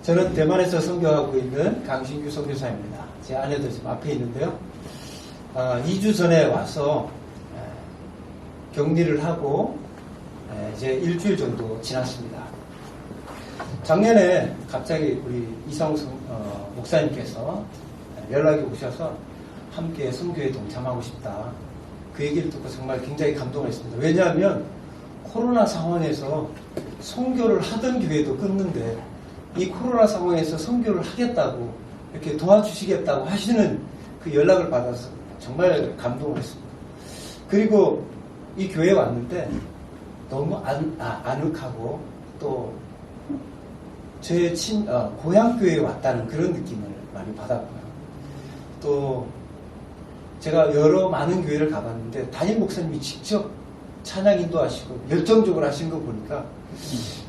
저는 대만에서 선교하고 있는 강신규 선교사입니다. 제 아내도 지금 앞에 있는데요. 2주 전에 와서 격리를 하고 이제 일주일 정도 지났습니다. 작년에 갑자기 우리 이성승 목사님께서 연락이 오셔서 함께 선교에 동참하고 싶다. 그 얘기를 듣고 정말 굉장히 감동을 했습니다. 왜냐하면 코로나 상황에서 선교를 하던 교회도 끊는데 이 코로나 상황에서 선교를 하겠다고 이렇게 도와주시겠다고 하시는 그 연락을 받아서 정말 감동을 했습니다. 그리고 이 교회에 왔는데 너무 아늑하고 또 제 고향 교회에 왔다는 그런 느낌을 많이 받았고요. 또 제가 많은 교회를 가봤는데 담임 목사님이 직접 찬양 인도하시고 열정적으로 하신 거 보니까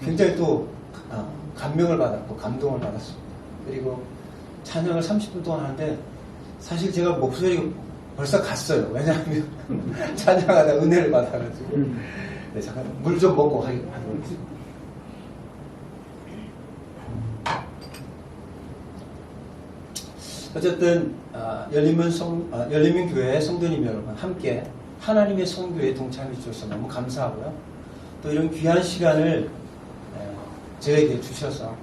굉장히 또 감명을 받았고 감동을 받았습니다. 그리고 찬양을 30분 동안 하는데 사실 제가 목소리가 벌써 갔어요. 왜냐하면 찬양하다 은혜를 받아가지고. 네, 잠깐 물 좀 먹고 하도록 하겠습니다. 어쨌든 열린민교회 성도님 여러분 함께 하나님의 선교에 동참해 주셔서 너무 감사하고요. 또 이런 귀한 시간을 저에게 주셔서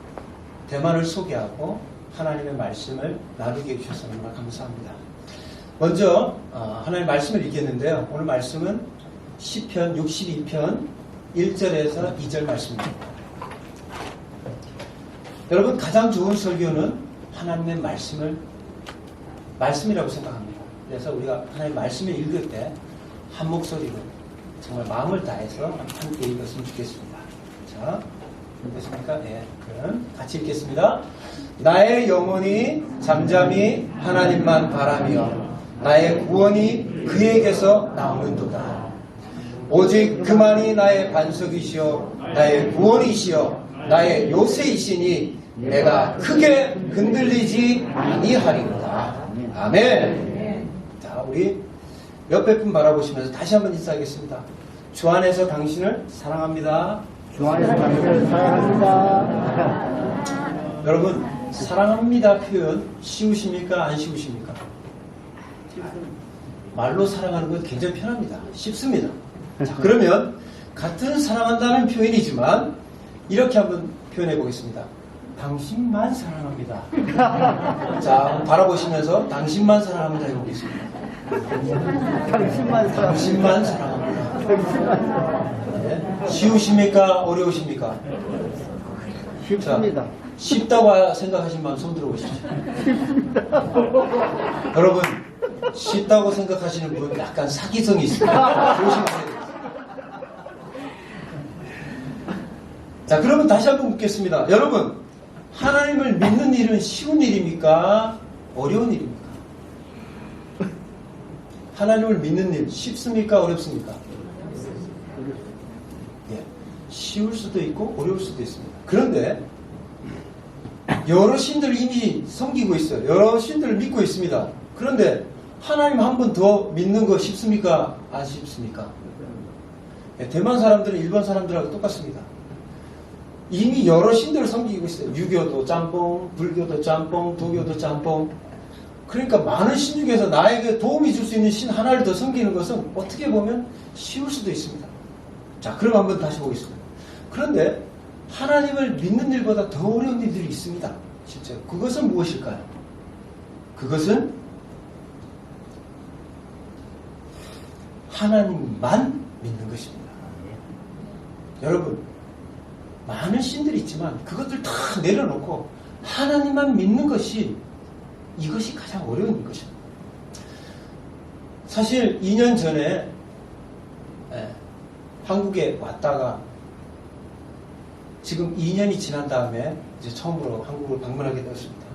대만을 소개하고 하나님의 말씀을 나누게 해주셔서 정말 감사합니다. 먼저 하나님의 말씀을 읽겠는데요. 오늘 말씀은 시편 62편 1절에서 2절 말씀입니다. 여러분 가장 좋은 설교는 하나님의 말씀이라고 생각합니다. 그래서 우리가 하나님의 말씀을 읽을 때 한 목소리로 정말 마음을 다해서 함께 읽었으면 좋겠습니다. 자, 읽겠습니까? 네, 그럼 같이 읽겠습니다. 나의 영혼이 잠잠히 하나님만 바라며 나의 구원이 그에게서 나오는도다. 오직 그만이 나의 반석이시여 나의 구원이시여 나의 요새이시니 내가 크게 흔들리지 아니하리로다. 아멘. 자, 우리 옆에 분 바라보시면서 다시 한번 인사하겠습니다. 주 안에서 당신을 사랑합니다. 주 안에서 당신을 사랑합니다. 여러분, 사랑합니다 표현 쉬우십니까? 안 쉬우십니까? 말로 사랑하는 건 굉장히 편합니다. 쉽습니다. 자, 그러면 같은 사랑한다는 표현이지만 이렇게 한번 표현해 보겠습니다. 당신만 사랑합니다. 자, 바라보시면서 당신만 사랑합니다 해보겠습니다. 당신만 사랑합니다. 네. 쉬우십니까? 어려우십니까? 쉽습니다. 자, 쉽다고 생각하신 마음 손 들어보십시오. 여러분, 쉽다고 생각하시는 분 약간 사기성이 있습니다. 조심하세요. 자, 그러면 다시 한번 묻겠습니다. 여러분, 하나님을 믿는 일은 쉬운 일입니까? 어려운 일입니까? 하나님을 믿는 일 쉽습니까? 어렵습니까? 예, 쉬울 수도 있고 어려울 수도 있습니다. 그런데 여러 신들을 이미 섬기고 있어요. 여러 신들을 믿고 있습니다. 그런데 하나님 한 번 더 믿는 거 쉽습니까? 안 쉽습니까? 예, 대만 사람들은 일본 사람들하고 똑같습니다. 이미 여러 신들을 섬기고 있어요. 유교도 짬뽕, 불교도 짬뽕, 도교도 짬뽕. 그러니까 많은 신 중에서 나에게 도움이 줄 수 있는 신 하나를 더 섬기는 것은 어떻게 보면 쉬울 수도 있습니다. 자, 그럼 한번 다시 보겠습니다. 그런데 하나님을 믿는 일보다 더 어려운 일들이 있습니다. 실제로. 그것은 무엇일까요? 그것은 하나님만 믿는 것입니다. 여러분, 많은 신들이 있지만 그것들 다 내려놓고 하나님만 믿는 것이 이것이 가장 어려운 것입니다. 사실 2년 전에 한국에 왔다가 지금 2년이 지난 다음에 이제 처음으로 한국을 방문하게 되었습니다.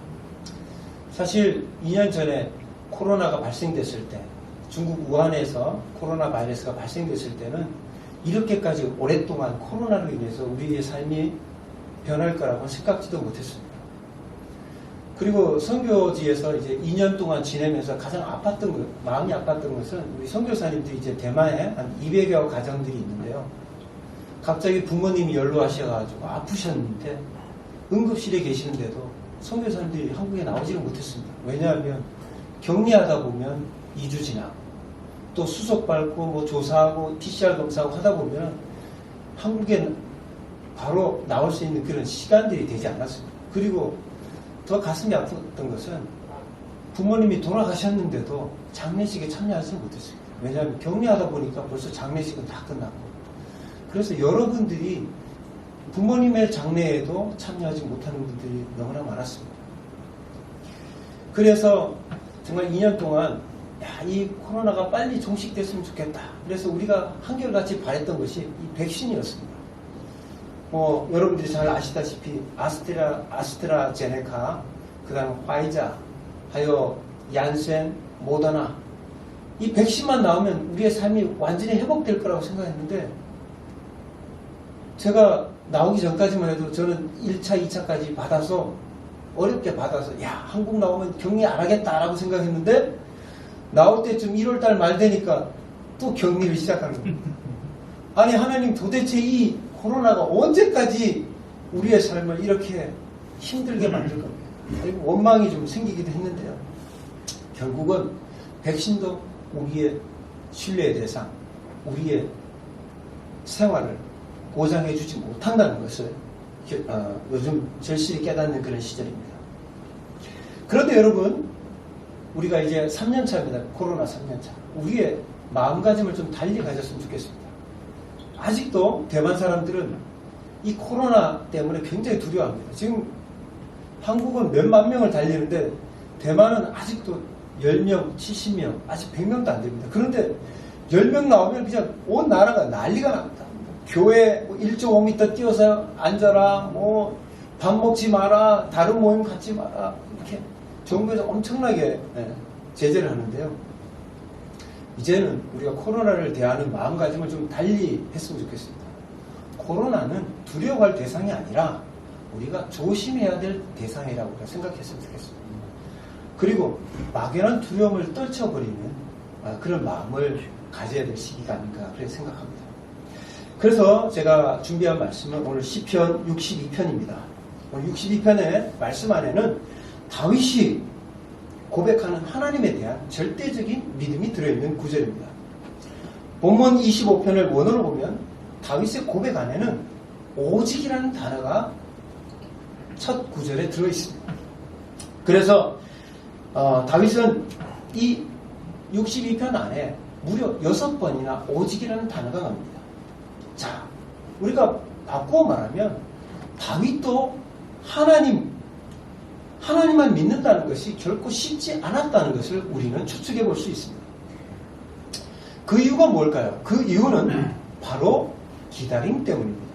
사실 2년 전에 코로나가 발생됐을 때 중국 우한에서 코로나 바이러스가 발생됐을 때는 이렇게까지 오랫동안 코로나로 인해서 우리의 삶이 변할 거라고 생각지도 못했습니다. 그리고 선교지에서 이제 2년 동안 지내면서 가장 아팠던 것, 마음이 아팠던 것은 우리 선교사님들이 이제 대만에 한 200여 가정들이 있는데요. 갑자기 부모님이 연로하셔가지고 아프셨는데 응급실에 계시는데도 선교사님들이 한국에 나오지를 못했습니다. 왜냐하면 격리하다 보면 2주 지나고 또 수속 밟고 뭐 조사하고 PCR 검사하고 하다 보면 한국에 바로 나올 수 있는 그런 시간들이 되지 않았습니다. 그리고 더 가슴이 아팠던 것은 부모님이 돌아가셨는데도 장례식에 참여하지 못했습니다. 왜냐하면 격리하다 보니까 벌써 장례식은 다 끝났고, 그래서 여러분들이 부모님의 장례에도 참여하지 못하는 분들이 너무나 많았습니다. 그래서 정말 2년 동안 이 코로나가 빨리 종식됐으면 좋겠다. 그래서 우리가 한결같이 바랬던 것이 이 백신이었습니다. 여러분들이 잘 아시다시피 아스트라제네카, 그 다음 화이자, 하여 얀센, 모더나, 이 백신만 나오면 우리의 삶이 완전히 회복될 거라고 생각했는데, 제가 나오기 전까지만 해도 저는 1차, 2차까지 받아서 어렵게 받아서 한국 나오면 격리 안 하겠다라고 생각했는데, 나올 때쯤 1월달 말 되니까 또 격리를 시작하는 거예요. 아니 하나님, 도대체 이 코로나가 언제까지 우리의 삶을 이렇게 힘들게 만들 겁니까? 원망이 좀 생기기도 했는데요. 결국은 백신도 우리의 신뢰의 대상, 우리의 생활을 보장해주지 못한다는 것을 요즘 절실히 깨닫는 그런 시절입니다. 그런데 여러분, 우리가 이제 3년차입니다. 코로나 3년차. 우리의 마음가짐을 좀 달리 가졌으면 좋겠습니다. 아직도 대만 사람들은 이 코로나 때문에 굉장히 두려워합니다. 지금 한국은 몇만 명을 달리는데 대만은 아직도 10명, 70명, 아직 100명도 안 됩니다. 그런데 10명 나오면 그냥 온 나라가 난리가 납니다. 교회 1.5m 뛰어서 앉아라, 밥 먹지 마라, 다른 모임 갖지 마라, 이렇게 정부에서 엄청나게 제재를 하는데요. 이제는 우리가 코로나를 대하는 마음가짐을 좀 달리 했으면 좋겠습니다. 코로나는 두려워할 대상이 아니라 우리가 조심해야 될 대상이라고 생각했으면 좋겠습니다. 그리고 막연한 두려움을 떨쳐버리는 그런 마음을 가져야 될 시기가 아닌가 그렇게 생각합니다. 그래서 제가 준비한 말씀은 오늘 시편 62편입니다. 오늘 62편의 말씀 안에는 다윗이 고백하는 하나님에 대한 절대적인 믿음이 들어있는 구절입니다. 본문 25편을 원어로 보면 다윗의 고백 안에는 오직이라는 단어가 첫 구절에 들어있습니다. 그래서 다윗은 이 62편 안에 무려 6번이나 오직이라는 단어가 나옵니다. 자, 우리가 바꾸어 말하면 다윗도 하나님만 믿는다는 것이 결코 쉽지 않았다는 것을 우리는 추측해 볼 수 있습니다. 그 이유가 뭘까요? 그 이유는 바로 기다림 때문입니다.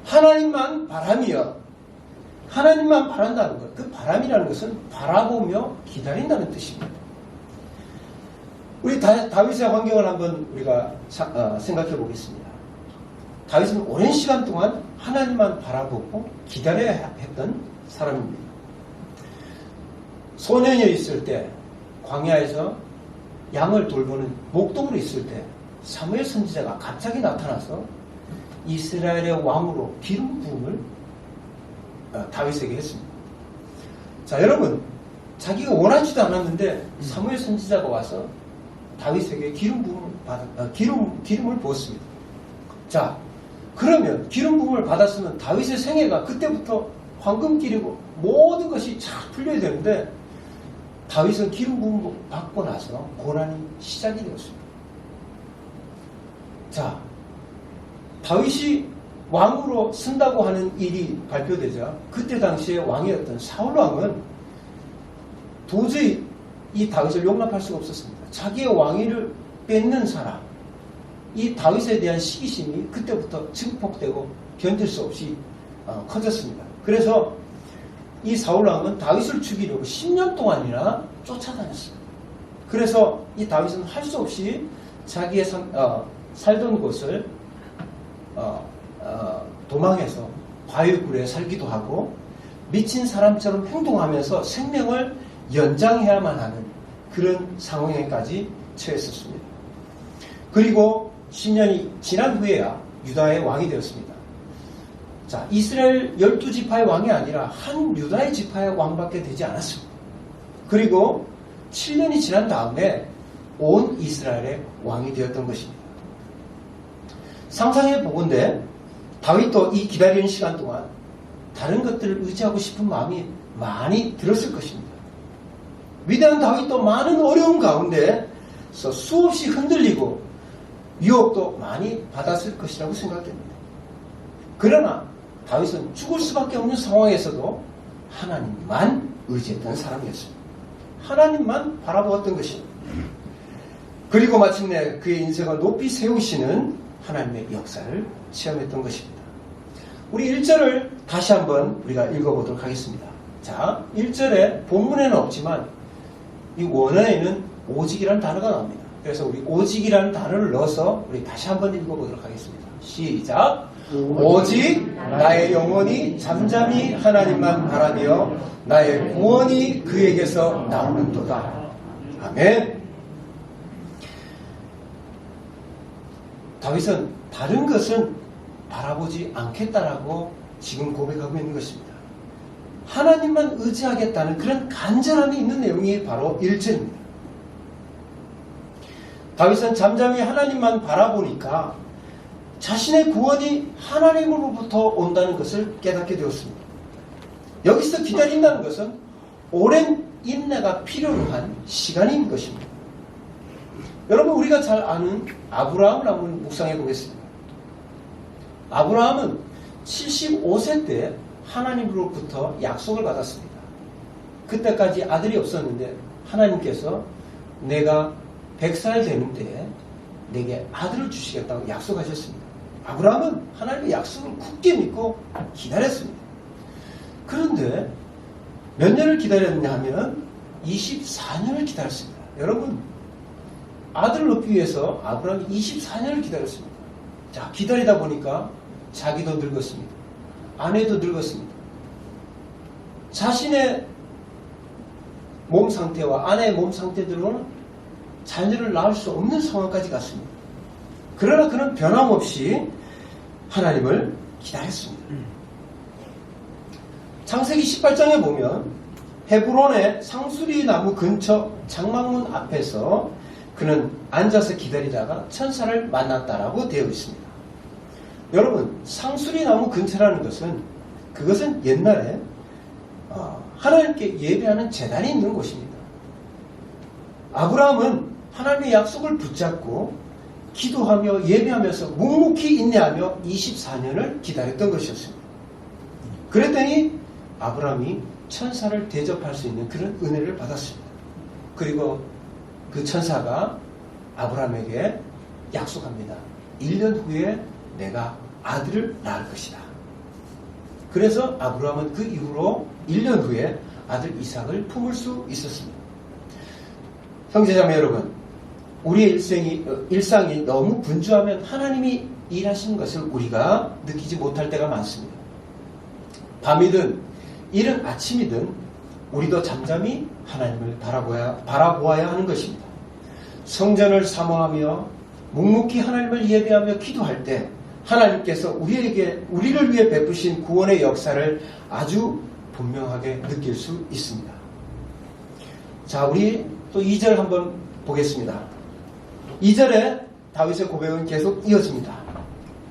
하나님만 바람이여. 하나님만 바란다는 것. 그 바람이라는 것은 바라보며 기다린다는 뜻입니다. 우리 다윗의 환경을 한번 우리가 생각해 보겠습니다. 다윗은 오랜 시간 동안 하나님만 바라보고 기다려야 했던 사람입니다. 소년이 있을 때 광야에서 양을 돌보는 목동으로 있을 때 사무엘 선지자가 갑자기 나타나서 이스라엘의 왕으로 기름 부음을 다윗에게 했습니다. 자, 여러분, 자기가 원하지도 않았는데 사무엘 선지자가 와서 다윗에게 기름을 부었습니다. 자, 그러면 기름 부음을 받았으면 다윗의 생애가 그때부터 황금길이고 모든 것이 잘 풀려야 되는데 다윗은 기름 부음 받고 나서 고난이 시작이 되었습니다. 자, 다윗이 왕으로 쓴다고 하는 일이 발표되자 그때 당시에 왕이었던 사울 왕은 도저히 이 다윗을 용납할 수가 없었습니다. 자기의 왕위를 뺏는 사람, 이 다윗에 대한 시기심이 그때부터 증폭되고 견딜 수 없이 커졌습니다. 그래서 이 사울왕은 다윗을 죽이려고 10년 동안이나 쫓아다녔습니다. 그래서 이 다윗은 할 수 없이 자기의 살던 곳을 도망해서 바위굴에 살기도 하고 미친 사람처럼 행동하면서 생명을 연장해야만 하는 그런 상황에까지 처했었습니다. 그리고 10년이 지난 후에야 유다의 왕이 되었습니다. 자, 이스라엘 12지파의 왕이 아니라 한 유다의 지파의 왕밖에 되지 않았습니다. 그리고 7년이 지난 다음에 온 이스라엘의 왕이 되었던 것입니다. 상상해 보건대 다윗도 이 기다리는 시간 동안 다른 것들을 의지하고 싶은 마음이 많이 들었을 것입니다. 위대한 다윗도 많은 어려움 가운데서 수없이 흔들리고 유혹도 많이 받았을 것이라고 생각됩니다. 그러나 다윗은 죽을 수밖에 없는 상황에서도 하나님만 의지했던 사람이었습니다. 하나님만 바라보았던 것입니다. 그리고 마침내 그의 인생을 높이 세우시는 하나님의 역사를 체험했던 것입니다. 우리 1절을 다시 한번 우리가 읽어보도록 하겠습니다. 자, 1절에 본문에는 없지만 이 원어에는 오직이라는 단어가 나옵니다. 그래서 우리 오직이라는 단어를 넣어서 우리 다시 한번 읽어보도록 하겠습니다. 시작! 오직 나의 영혼이 잠잠히 하나님만 바라며 나의 구원이 그에게서 나오는도다. 아멘. 다윗은 다른 것은 바라보지 않겠다라고 지금 고백하고 있는 것입니다. 하나님만 의지하겠다는 그런 간절함이 있는 내용이 바로 1절입니다. 다윗은 잠잠히 하나님만 바라보니까 자신의 구원이 하나님으로부터 온다는 것을 깨닫게 되었습니다. 여기서 기다린다는 것은 오랜 인내가 필요로 한 시간인 것입니다. 여러분, 우리가 잘 아는 아브라함을 한번 묵상해 보겠습니다. 아브라함은 75세 때 하나님으로부터 약속을 받았습니다. 그때까지 아들이 없었는데 하나님께서 내가 100살 되는 때에 내게 아들을 주시겠다고 약속하셨습니다. 아브라함은 하나님의 약속을 굳게 믿고 기다렸습니다. 그런데 몇 년을 기다렸냐 하면 24년을 기다렸습니다. 여러분, 아들을 얻기 위해서 아브라함이 24년을 기다렸습니다. 자, 기다리다 보니까 자기도 늙었습니다. 아내도 늙었습니다. 자신의 몸 상태와 아내의 몸 상태들로는 자녀를 낳을 수 없는 상황까지 갔습니다. 그러나 그는 변함없이 하나님을 기다렸습니다. 창세기 18장에 보면 헤브론의 상수리 나무 근처 장막문 앞에서 그는 앉아서 기다리다가 천사를 만났다라고 되어 있습니다. 여러분, 상수리 나무 근처라는 것은 그것은 옛날에 하나님께 예배하는 제단이 있는 곳입니다. 아브라함은 하나님의 약속을 붙잡고 기도하며 예배하면서 묵묵히 인내하며 24년을 기다렸던 것이었습니다. 그랬더니 아브라함이 천사를 대접할 수 있는 그런 은혜를 받았습니다. 그리고 그 천사가 아브라함에게 약속합니다. 1년 후에 내가 아들을 낳을 것이다. 그래서 아브라함은 그 이후로 1년 후에 아들 이삭을 품을 수 있었습니다. 형제자매 여러분, 우리의 일상이 너무 분주하면 하나님이 일하시는 것을 우리가 느끼지 못할 때가 많습니다. 밤이든 이른 아침이든 우리도 잠잠히 하나님을 바라보아야 하는 것입니다. 성전을 사모하며 묵묵히 하나님을 예배하며 기도할 때 하나님께서 우리를 위해 베푸신 구원의 역사를 아주 분명하게 느낄 수 있습니다. 자, 우리 또 2절 한번 보겠습니다. 2절에 다윗의 고백은 계속 이어집니다.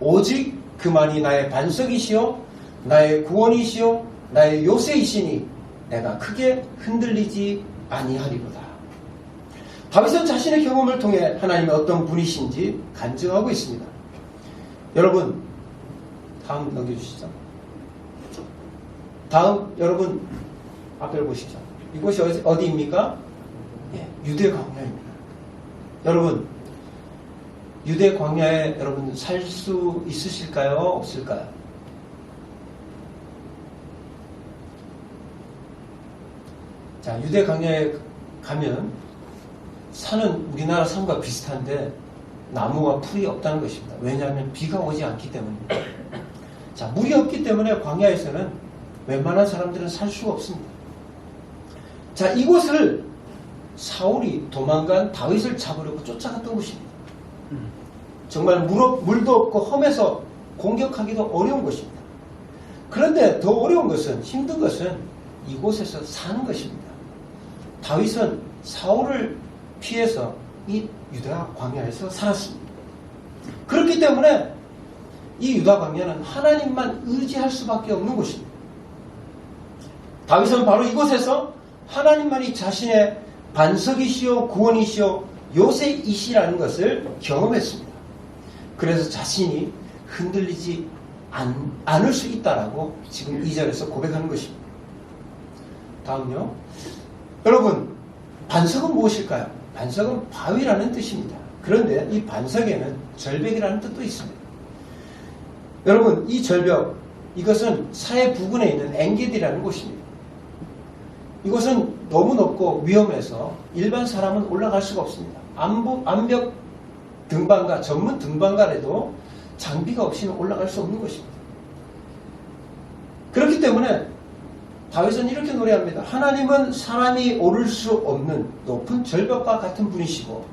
오직 그만이 나의 반석이시요 나의 구원이시요 나의 요새이시니 내가 크게 흔들리지 아니하리로다. 다윗은 자신의 경험을 통해 하나님이 어떤 분이신지 간증하고 있습니다. 여러분, 다음 넘겨주시죠. 다음, 여러분 앞을 보시죠. 이곳이 어디입니까? 예, 유대 광야입니다. 여러분, 유대 광야에 여러분 살 수 있으실까요? 없을까요? 자, 유대 광야에 가면 산은 우리나라 산과 비슷한데 나무와 풀이 없다는 것입니다. 왜냐하면 비가 오지 않기 때문입니다. 자, 물이 없기 때문에 광야에서는 웬만한 사람들은 살 수가 없습니다. 자, 이곳을 사울이 도망간 다윗을 잡으려고 쫓아갔던 곳입니다. 정말 물도 없고 험해서 공격하기도 어려운 곳입니다. 그런데 더 어려운 것은, 힘든 것은 이곳에서 사는 것입니다. 다윗은 사울을 피해서 이 유다 광야에서 살았습니다. 그렇기 때문에 이 유다 광야는 하나님만 의지할 수밖에 없는 곳입니다. 다윗은 바로 이곳에서 하나님만이 자신의 반석이시오 구원이시오 요새이시라는 것을 경험했습니다. 그래서 자신이 흔들리지 않을 수 있다라고 지금 2절에서 고백하는 것입니다. 다음요. 여러분, 반석은 무엇일까요? 반석은 바위라는 뜻입니다. 그런데 이 반석에는 절벽이라는 뜻도 있습니다. 여러분, 이 절벽, 이것은 사해 부근에 있는 엥게디라는 곳입니다. 이곳은 너무 높고 위험해서 일반 사람은 올라갈 수가 없습니다. 암벽 등반가, 전문 등반가라도 장비가 없이는 올라갈 수 없는 것입니다. 그렇기 때문에 다윗은 이렇게 노래합니다. 하나님은 사람이 오를 수 없는 높은 절벽과 같은 분이시고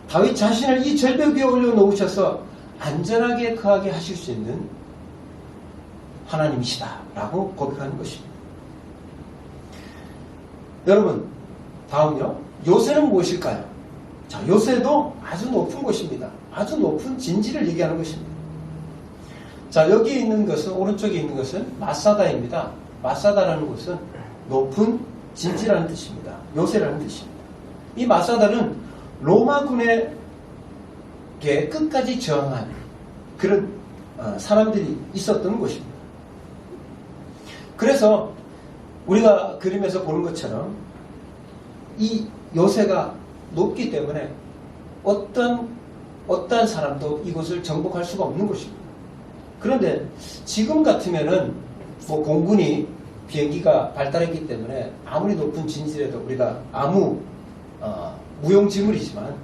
다윗 자신을 이 절벽 위에 올려놓으셔서 안전하게 거하게 하실 수 있는 하나님이시다 라고 고백하는 것입니다. 여러분, 다음요. 요새는 무엇일까요? 자, 요새도 아주 높은 곳입니다. 아주 높은 진지를 얘기하는 것입니다. 자, 여기 있는 것은, 오른쪽에 있는 것은 마사다입니다. 마사다라는 곳은 높은 진지라는 뜻입니다. 요새라는 뜻입니다. 이 마사다는 로마군에게 끝까지 저항한 그런 사람들이 있었던 곳입니다. 그래서 우리가 그림에서 보는 것처럼 이 요새가 높기 때문에 어떤 사람도 이곳을 정복할 수가 없는 것입니다. 그런데 지금 같으면은 뭐 공군이 비행기가 발달했기 때문에 아무리 높은 진지라도 우리가 아무 무용지물이지만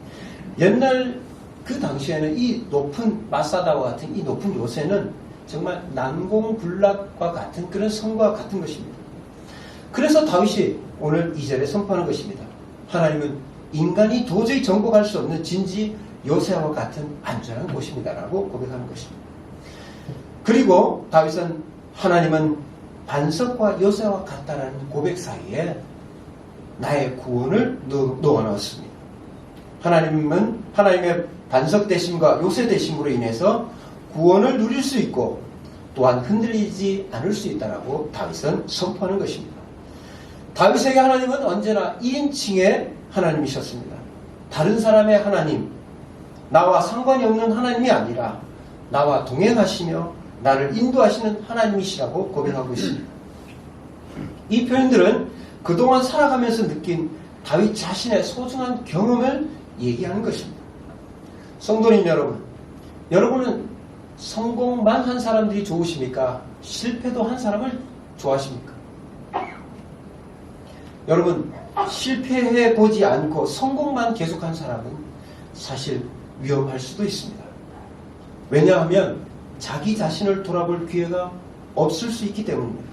옛날 그 당시에는 이 높은 마사다와 같은 이 높은 요새는 정말 난공불락과 같은 그런 성과 같은 것입니다. 그래서 다윗이 오늘 2절에 선포하는 것입니다. 하나님은 인간이 도저히 정복할 수 없는 진지 요새와 같은 안전한 곳입니다라고 고백하는 것입니다. 그리고 다윗은 하나님은 반석과 요새와 같다라는 고백 사이에 나의 구원을 놓아놓았습니다. 하나님은 하나님의 반석 되심과 요새 되심으로 인해서 구원을 누릴 수 있고 또한 흔들리지 않을 수 있다라고 다윗은 선포하는 것입니다. 다윗에게 하나님은 언제나 1인칭의 하나님이셨습니다. 다른 사람의 하나님, 나와 상관이 없는 하나님이 아니라 나와 동행하시며 나를 인도하시는 하나님이시라고 고백하고 있습니다. 이 표현들은 그동안 살아가면서 느낀 다윗 자신의 소중한 경험을 얘기하는 것입니다. 성도님 여러분, 여러분은 성공만 한 사람들이 좋으십니까? 실패도 한 사람을 좋아하십니까? 여러분, 실패해 보지 않고 성공만 계속한 사람은 사실 위험할 수도 있습니다. 왜냐하면 자기 자신을 돌아볼 기회가 없을 수 있기 때문입니다.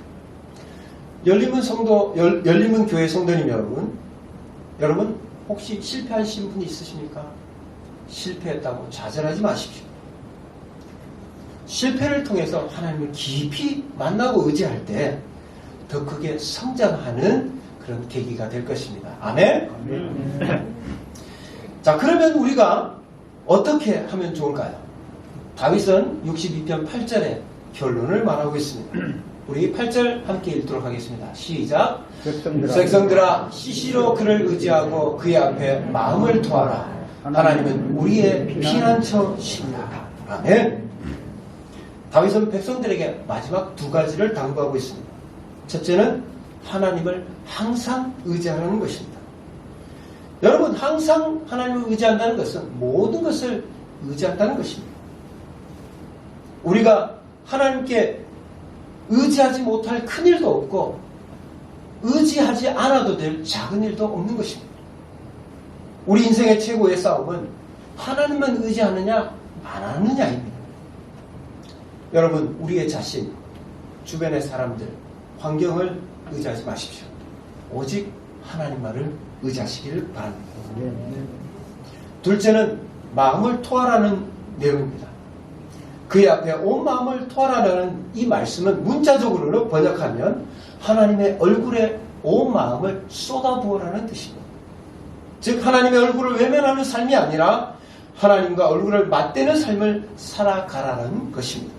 열림은 교회 성도님 여러분 혹시 실패하신 분이 있으십니까? 실패했다고 좌절하지 마십시오. 실패를 통해서 하나님을 깊이 만나고 의지할 때 더 크게 성장하는 그런 계기가 될 것입니다. 아멘? 자, 그러면 우리가 어떻게 하면 좋을까요? 다윗은 62편 8절에 결론을 말하고 있습니다. 우리 8절 함께 읽도록 하겠습니다. 시작. 백성들아 시시로 그를 의지하고 그의 앞에 마음을 토하라. 하나님은 우리의 피난처시다. 아멘. 다윗은 백성들에게 마지막 두 가지를 당부하고 있습니다. 첫째는 하나님을 항상 의지하라는 것입니다. 여러분, 항상 하나님을 의지한다는 것은 모든 것을 의지한다는 것입니다. 우리가 하나님께 의지하지 못할 큰 일도 없고 의지하지 않아도 될 작은 일도 없는 것입니다. 우리 인생의 최고의 싸움은 하나님만 의지하느냐 안 하느냐입니다. 여러분, 우리의 자신, 주변의 사람들, 환경을 의지하지 마십시오. 오직 하나님만을 의지하시기를 바랍니다. 둘째는 마음을 토하라는 내용입니다. 그의 앞에 온 마음을 토하라는 이 말씀은 문자적으로 번역하면 하나님의 얼굴에 온 마음을 쏟아부으라는 뜻입니다. 즉 하나님의 얼굴을 외면하는 삶이 아니라 하나님과 얼굴을 맞대는 삶을 살아가라는 것입니다.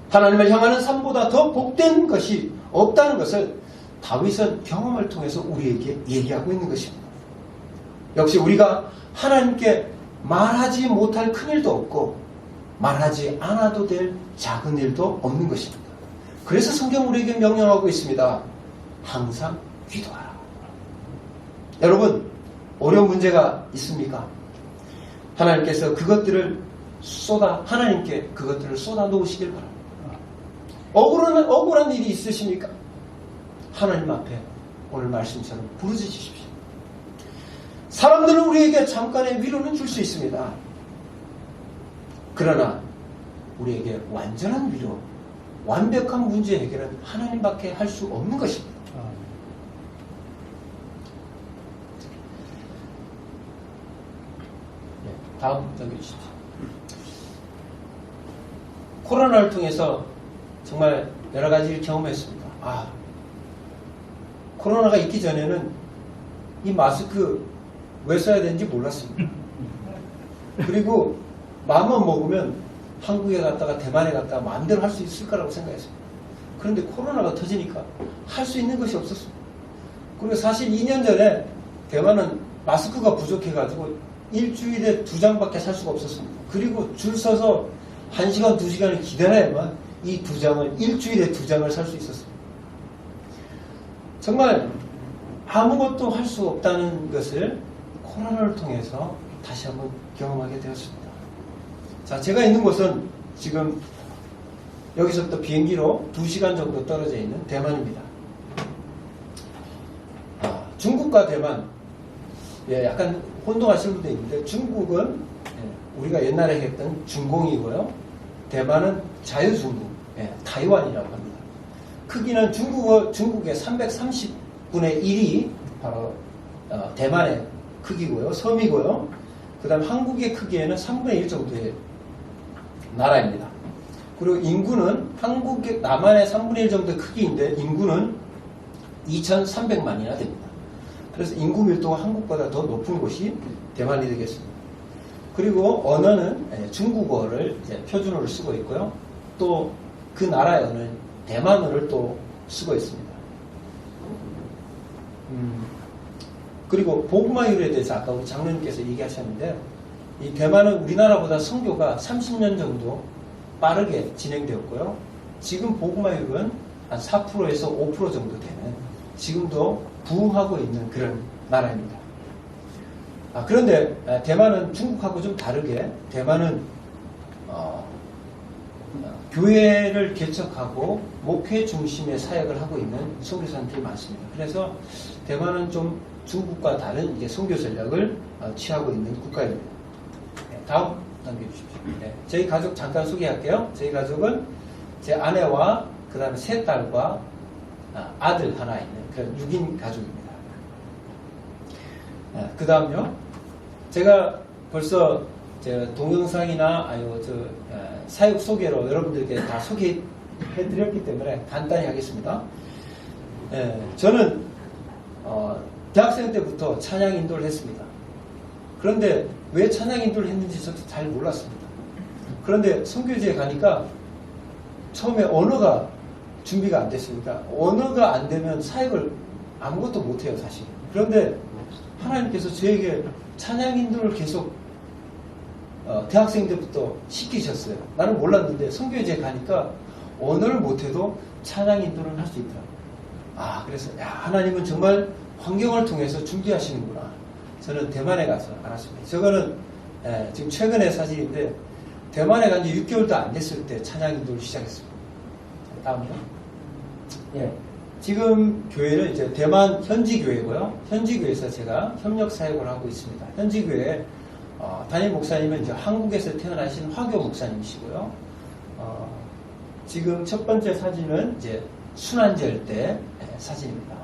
하나님을 향하는 삶보다 더 복된 것이 없다는 것을 다윗은 경험을 통해서 우리에게 얘기하고 있는 것입니다. 역시 우리가 하나님께 말하지 못할 큰 일도 없고 말하지 않아도 될 작은 일도 없는 것입니다. 그래서 성경 우리에게 명령하고 있습니다. 항상 기도하라. 여러분, 어려운 문제가 있습니까? 하나님께서 하나님께 그것들을 쏟아 놓으시길 바랍니다. 억울한 일이 있으십니까? 하나님 앞에 오늘 말씀처럼 부르짖으십시오. 사람들은 우리에게 잠깐의 위로는 줄 수 있습니다. 그러나 우리에게 완전한 위로, 완벽한 문제 해결은 하나님밖에 할 수 없는 것입니다. 다음 넘겨주십시오. 코로나를 통해서 정말 여러 가지를 경험했습니다. 코로나가 있기 전에는 이 마스크 왜 써야 되는지 몰랐습니다. 그리고 마음만 먹으면 한국에 갔다가 대만에 갔다가 마음대로 할 수 있을 거라고 생각했습니다. 그런데 코로나가 터지니까 할 수 있는 것이 없었습니다. 그리고 사실 2년 전에 대만은 마스크가 부족해가지고 일주일에 2장밖에 살 수가 없었습니다. 그리고 줄 서서 1시간, 2시간을 기다려야만 이 2장을 일주일에 2장을 살 수 있었습니다. 정말 아무것도 할 수 없다는 것을 코로나를 통해서 다시 한번 경험하게 되었습니다. 자, 제가 있는 곳은 지금 여기서부터 비행기로 2시간 정도 떨어져 있는 대만입니다. 중국과 대만, 약간 혼동하시는 분도 있는데 중국은 우리가 옛날에 했던 중공이고요. 대만은 자유중국, 타이완이라고 합니다. 크기는 중국의 330분의 1이 바로 대만의 크기고요. 섬이고요. 그 다음 한국의 크기에는 3분의 1 정도의 나라입니다. 그리고 인구는 남한의 3분의 1 정도의 크기인데 인구는 2,300만이나 됩니다. 그래서 인구 밀도가 한국보다 더 높은 곳이 대만이 되겠습니다. 그리고 언어는 중국어를 표준어를 쓰고 있고요. 또 그 나라의 언어는 대만어를 또 쓰고 있습니다. 그리고 복음화율에 대해서 아까 우리 장로님께서 얘기하셨는데 이 대만은 우리나라보다 선교가 30년 정도 빠르게 진행되었고요. 지금 복음화율은 한 4%에서 5% 정도 되는 지금도 부흥하고 있는 그런 나라입니다. 그런데 대만은 중국하고 좀 다르게 대만은 교회를 개척하고 목회 중심의 사역을 하고 있는 선교사님들이 많습니다. 그래서 대만은 좀 중국과 다른 선교 전략을 취하고 있는 국가입니다. 다음 넘겨주십시오. 저희 가족 잠깐 소개할게요. 저희 가족은 제 아내와 그 다음에 3딸과 아들 하나 있는 그런 6인 가족입니다. 그 다음요. 제가 벌써 동영상이나 사역 소개로 여러분들께 다 소개해드렸기 때문에 간단히 하겠습니다. 저는 대학생 때부터 찬양 인도를 했습니다. 그런데 왜 찬양 인도를 했는지 저도 잘 몰랐습니다. 그런데 선교지에 가니까 처음에 언어가 준비가 안 됐으니까 언어가 안 되면 사역을 아무것도 못해요, 사실. 그런데 하나님께서 저에게 찬양 인도를 계속 대학생 때부터 시키셨어요. 나는 몰랐는데 선교지에 가니까 언어를 못해도 찬양 인도를 할 수 있더라고요. 그래서 하나님은 정말 환경을 통해서 준비하시는구나. 저는 대만에 가서 알았습니다. 저거는 지금 최근의 사실인데 대만에 간 지 6개월도 안 됐을 때 찬양 인도를 시작했습니다. 다음요. 지금 교회는 이제 대만 현지교회고요. 현지교회에서 제가 협력 사역을 하고 있습니다. 현지교회 담임 목사님은 이제 한국에서 태어나신 화교 목사님이시고요. 지금 첫 번째 사진은 이제 순환절 때 사진입니다.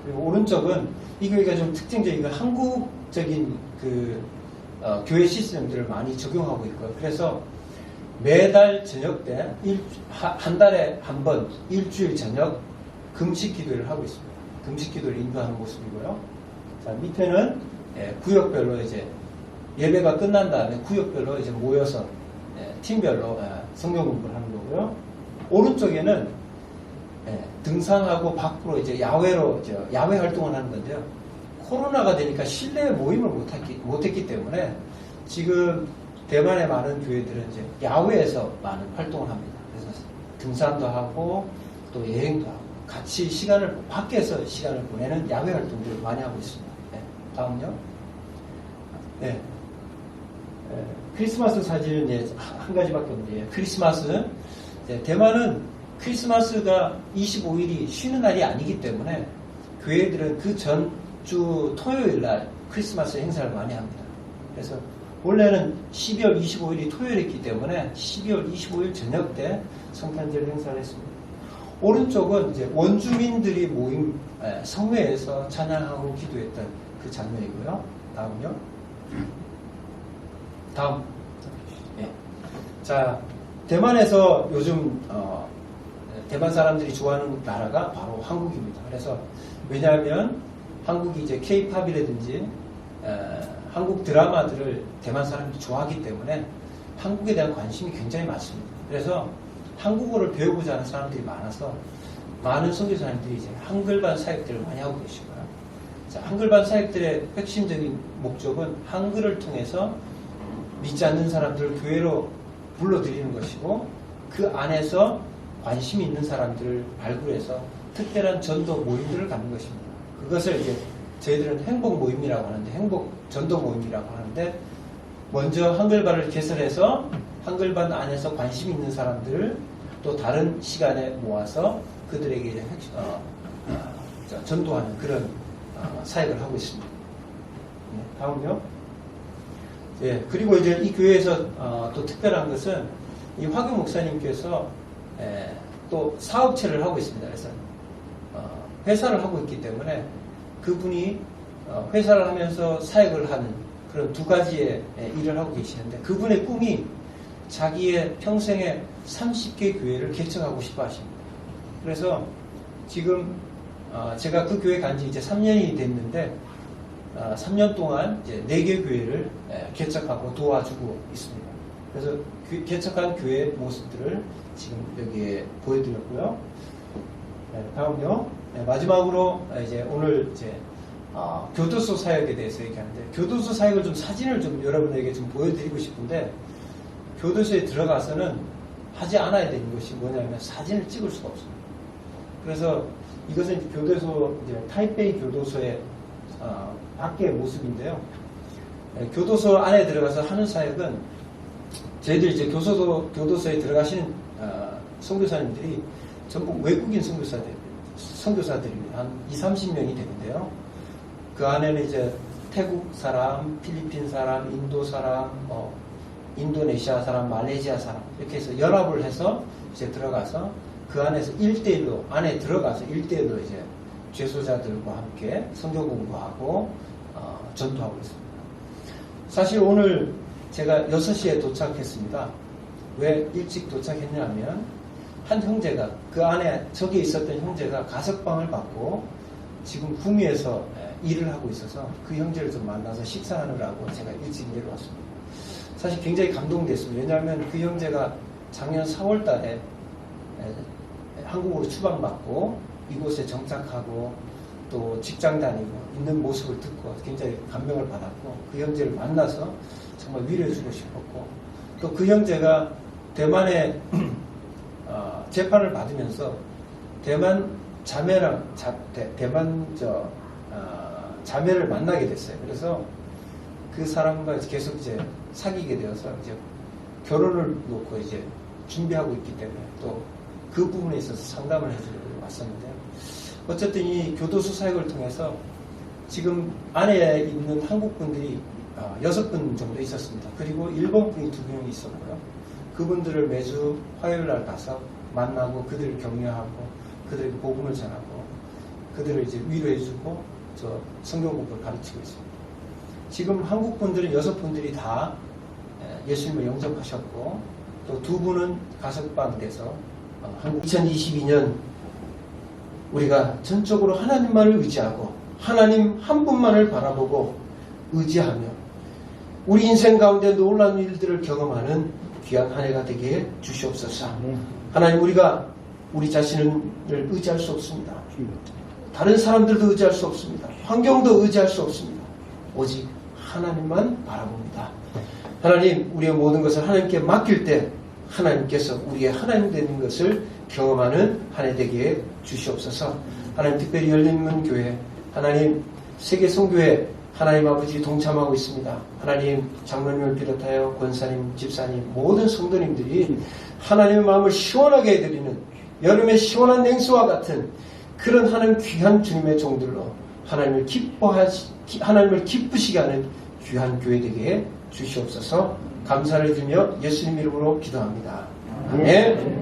그리고 오른쪽은 이 교회가 좀 특징적인 한국적인 교회 시스템들을 많이 적용하고 있고요. 그래서 매달 저녁 때 한 달에 한 번 일주일 저녁 금식 기도를 하고 있습니다. 금식 기도를 인도하는 모습이고요. 자, 밑에는 구역별로 이제 예배가 끝난 다음에 구역별로 이제 모여서 팀별로 성경 공부를 하는 거고요. 오른쪽에는 등산하고 밖으로 이제 야외 활동을 하는 건데요. 코로나가 되니까 실내 모임을 못했기 때문에 지금 대만의 많은 교회들은 이제 야외에서 많은 활동을 합니다. 그래서 등산도 하고 또 여행도 하고 같이 밖에서 시간을 보내는 야외 활동들을 많이 하고 있습니다. 다음요. 네. 크리스마스 사진은 이제 한 가지밖에 없는데, 크리스마스, 대만은 크리스마스가 25일이 쉬는 날이 아니기 때문에 교회들은 그 전주 토요일 날 크리스마스 행사를 많이 합니다. 그래서 원래는 12월 25일이 토요일이기 때문에 12월 25일 저녁 때 성탄절 행사를 했습니다. 오른쪽은 이제 원주민들이 모인 성회에서 찬양하고 기도했던 그 장면이고요. 다음요. 다음. 네. 자, 대만에서 요즘 대만 사람들이 좋아하는 나라가 바로 한국입니다. 그래서 왜냐하면 한국이 이제 K-팝이라든지 한국 드라마들을 대만 사람들이 좋아하기 때문에 한국에 대한 관심이 굉장히 많습니다. 그래서 한국어를 배워보자 하는 사람들이 많아서 많은 선교사님들이 이제 한글반 사역들을 많이 하고 계시고요. 자, 한글반 사역들의 핵심적인 목적은 한글을 통해서 믿지 않는 사람들을 교회로 불러들이는 것이고 그 안에서 관심이 있는 사람들을 발굴해서 특별한 전도 모임들을 갖는 것입니다. 그것을 이제 저희들은 행복 모임이라고 하는데 행복 전도 모임이라고 하는데 먼저 한글반을 개설해서 한글반 안에서 관심 있는 사람들을 또 다른 시간에 모아서 그들에게 이제 전도하는 그런 사역을 하고 있습니다. 네, 다음요. 예, 그리고 이제 이 교회에서 또 특별한 것은 이 화교 목사님께서 또 사업체를 하고 있습니다. 그래서 회사를 하고 있기 때문에 그분이 회사를 하면서 사역을 하는 그런 두 가지의 일을 하고 계시는데 그분의 꿈이 자기의 평생에 30개 교회를 개척하고 싶어 하십니다. 그래서 지금 제가 그 교회 간 지 이제 3년이 됐는데 3년 동안 이제 4개 교회를 개척하고 도와주고 있습니다. 그래서 개척한 교회 모습들을 지금 여기에 보여드렸고요. 네, 다음요. 네, 마지막으로 이제 오늘 이제 교도소 사역에 대해서 얘기하는데 교도소 사역을 좀 사진을 좀 여러분에게 좀 보여드리고 싶은데 교도소에 들어가서는 하지 않아야 되는 것이 뭐냐면 사진을 찍을 수가 없습니다. 그래서 이것은 교도소 이제 타이베이 교도소의 밖의 모습인데요. 교도소 안에 들어가서 하는 사역은 저희들 이제 교도소에 들어가시는 선교사님들이 전부 외국인 선교사들입니다. 한 20-30명이 되는데요. 그 안에는 이제 태국 사람, 필리핀 사람, 인도 사람, 인도네시아 사람, 말레이시아 사람 이렇게 해서 연합을 해서 이제 들어가서 그 안에서 1대1로 안에 들어가서 1대1로 이제 죄소자들과 함께 성경 공부하고 전도하고 있습니다. 사실 오늘 제가 6시에 도착했습니다. 왜 일찍 도착했냐면 한 형제가 그 안에 저기 있었던 형제가 가석방을 받고 지금 구미에서 일을 하고 있어서 그 형제를 좀 만나서 식사하느라고 제가 일찍 내려왔습니다. 사실 굉장히 감동됐습니다. 왜냐하면 그 형제가 작년 4월 달에 한국으로 추방받고 이곳에 정착하고 또 직장 다니고 있는 모습을 듣고 굉장히 감명을 받았고 그 형제를 만나서 정말 위로해주고 싶었고 또 그 형제가 대만에 재판을 받으면서 대만 자매랑 자매를 만나게 됐어요. 그래서 그 사람과 계속 이제 사귀게 되어서 이제 결혼을 놓고 이제 준비하고 있기 때문에 또 그 부분에 있어서 상담을 해주려고 왔었는데 어쨌든 이 교도소 사역을 통해서 지금 안에 있는 한국 분들이 6분 정도 있었습니다. 그리고 일본 분이 2명이 있었고요. 그분들을 매주 화요일 날 가서 만나고 그들을 격려하고 그들에게 복음을 전하고 그들을 이제 위로해주고 저 성경 공부를 가르치고 있습니다. 지금 한국 분들은 6분들이 다 예수님을 영접하셨고 또 두 분은 가석방 돼서 2022년 우리가 전적으로 하나님만을 의지하고 하나님 한 분만을 바라보고 의지하며 우리 인생 가운데 놀라운 일들을 경험하는 귀한 한 해가 되게 주시옵소서. 하나님, 우리가 우리 자신을 의지할 수 없습니다. 다른 사람들도 의지할 수 없습니다. 환경도 의지할 수 없습니다. 오직 하나님만 바라봅니다. 하나님, 우리의 모든 것을 하나님께 맡길 때 하나님께서 우리의 하나님 되는 것을 경험하는 한 해 되게 주시옵소서. 하나님, 특별히 열린문 교회, 하나님 세계 선교회 하나님 아버지 동참하고 있습니다. 하나님, 장로님을 비롯하여 권사님, 집사님, 모든 성도님들이 하나님의 마음을 시원하게 해드리는 여름의 시원한 냉수와 같은 그런 하나님 귀한 주님의 종들로 하나님을 기쁘시게 하는 귀한 교회 되게 주시옵소서. 감사를 드리며 예수님 이름으로 기도합니다. 아멘.